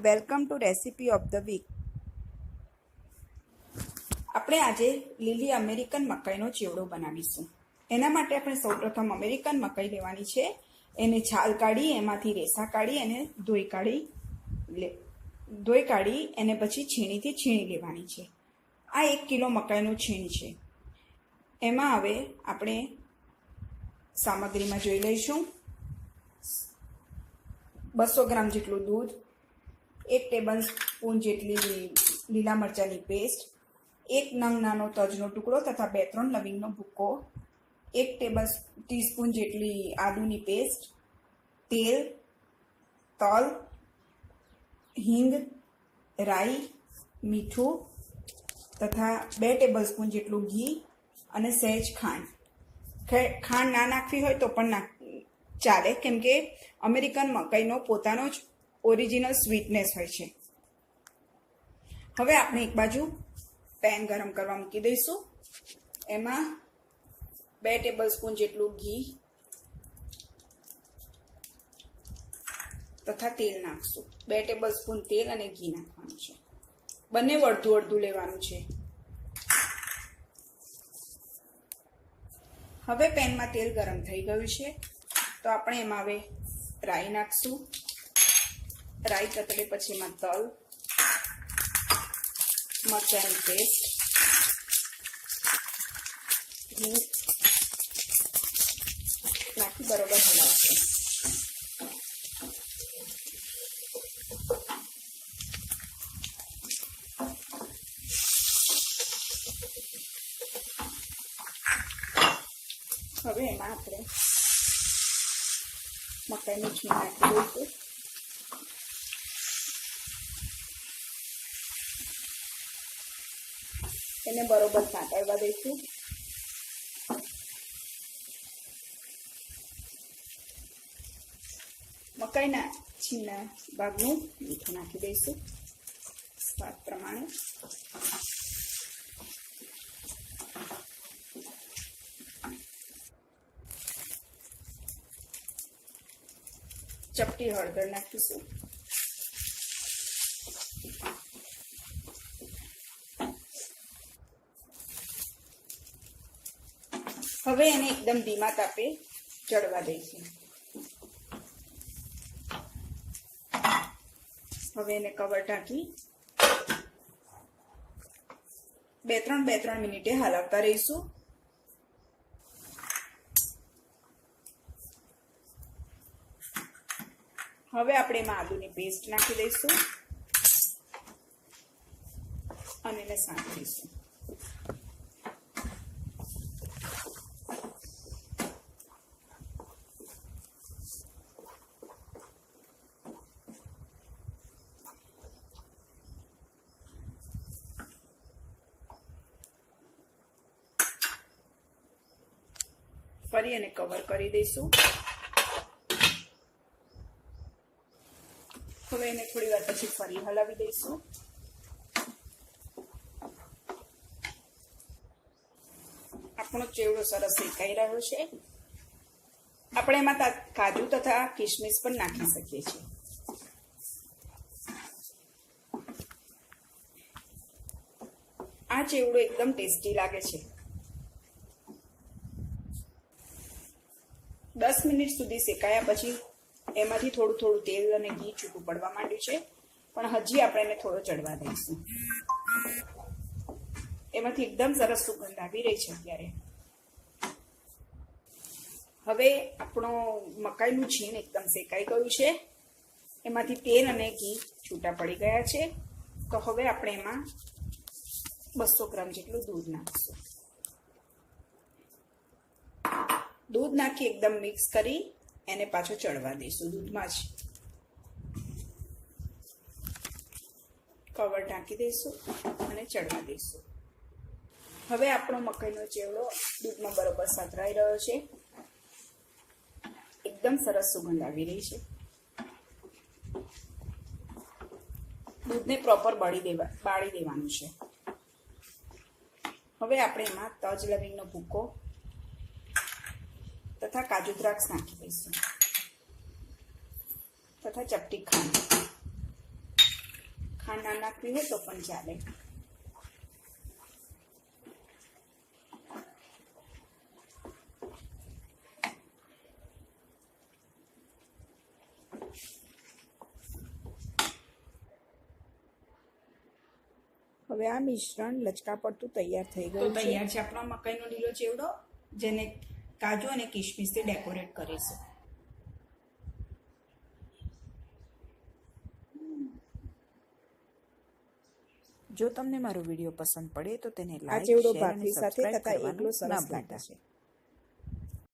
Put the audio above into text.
Welcome to recipe of the week. આપણે આજે લીલી American મકાઈનો ચેવડો બનાવીશું. એના માટે આપણે સૌપ્રથમ અમેરિકન મકાઈ લેવાની છે. એને છાલ કાઢી, એમાંથી રેસા કાઢી અને ધોઈ કાઢી એને પછી છીણીથી છીણી લેવાની છે. આ 1 કિલો મકાઈનું છીણ છે. એમાં હવે આપણે સામગ્રીમાં જોઈ લઈશું. 200 ગ્રામ જેટલું દૂધ, 1 ટેબલ સ્પૂન જેટલી લીલા મરચાંની પેસ્ટ, 1 નંગ નાનો તજનો ટુકડો તથા 2-3 લવિંગનો ભૂકો, 1 ટીસ્પૂન જેટલી આદુની પેસ્ટ, તેલ, તલ, હિંગ, રાઈ, મીઠું તથા 2 ટેબલ સ્પૂન જેટલું ઘી અને સહેજ ખાંડ. ખાંડ ના નાખવી હોય તો પણ ચાલે, કેમ કે અમેરિકન મકાઈનો પોતાનો જ ઓરિજિનલ સ્વીટનેસ હોય છે. હવે આપણે એક બાજુ પેન ગરમ કરવા મૂકી દઈશું. એમાં 2 ટેબલ સ્પૂન જેટલું ઘી તથા તેલ નાખશું. 2 ટેબલ સ્પૂન તેલ અને ઘી નાખવાનું છે. બંને અડધું અડધું લેવાનું છે. હવે પેનમાં તેલ ગરમ થઈ ગયું છે, તો આપણે એમાં હવે રાઈ નાખશું. રાઈ તતડે પછી એમાં તલ, મરચાંની પેસ્ટ, હિંગ નાખી બરોબર હલાવશું. હવે એમાં આપણે મકાઈનું છીણ નાખી દઈશું. એને બરોબર સાંતળવા દઈશું. મકાઈના છીણના ભાગનું મીઠું નાખી દઈશું સ્વાદ પ્રમાણે. ચપટી હળદર નાખીશું. હવે એને એકદમ ધીમા તાપે ચડવા દઈશું. હવે એને કવર ઢાંકી 2-3 મિનિટે હલાવતા રહીશું. હવે આપણે એમાં આદુની પેસ્ટ નાખી દઈશું અને એને સાંતળીશું. ફરી એને કવર કરી દઈશું. હવે એને થોડી વાર પછી ફરી હલાવી દઈશું. આપણો ચેવડો સરસ શેકાઈ રહ્યો છે. આપણે એમાં કાજુ તથા કિશમિશ પણ નાખી શકીએ છીએ. આ ચેવડો એકદમ ટેસ્ટી લાગે છે. 10 મિનિટ સુધી શેકાયા પછી એમાંથી થોડું તેલ અને ઘી છૂટું પડવા માંડ્યું છે, પણ હજી આપણે એને થોડો ચડવા દઈશું. એમાંથી એકદમ સરસ સુગંધ આવી રહી છે અત્યારે. હવે આપણો મકાઈનું છીણ એકદમ શેકાઈ ગયું છે. એમાંથી તેલ અને ઘી છૂટા પડી ગયા છે. તો હવે આપણે એમાં 200 ગ્રામ જેટલું દૂધ નાખીશું. દૂધ નાખી એકદમ મિક્સ કરી એને પાછો ચડવા દઈશું. દૂધમાં જ કવર ઢાંકી દઈશું અને ચડવા દઈશું. હવે આપણો મકાઈનો ચેવડો દૂધમાં બરોબર સાતરાઈ રહ્યો છે. એકદમ સરસ સુગંધ આવી રહી છે. દૂધને પ્રોપર બાળી દેવાનું છે. હવે આપણે એમાં તજ લવિંગનો ભૂકો તથા કાજુ દ્રાક્ષ નાખી દઈશું તથા ચપટી ખાંડ. ખાંડ ના નાખવી હોય તો પણ ચાલે. હવે આ મિશ્રણ લચકા પડતું તૈયાર થઈ ગયું છે. તૈયાર છે આપણો મકાઈનો લીલો ચેવડો, જેને કાજુ અને કિશમિશથી ડેકોરેટ કરીશું. જો તમને મારો વિડીયો પસંદ પડે તો તેને આ લાઈક, ચેવડો શેર અને ભાખરી સાથે સબસ્ક્રાઇબ તથા કરવાનું એકલો ના સરસ લાગે ભૂલતા. છે.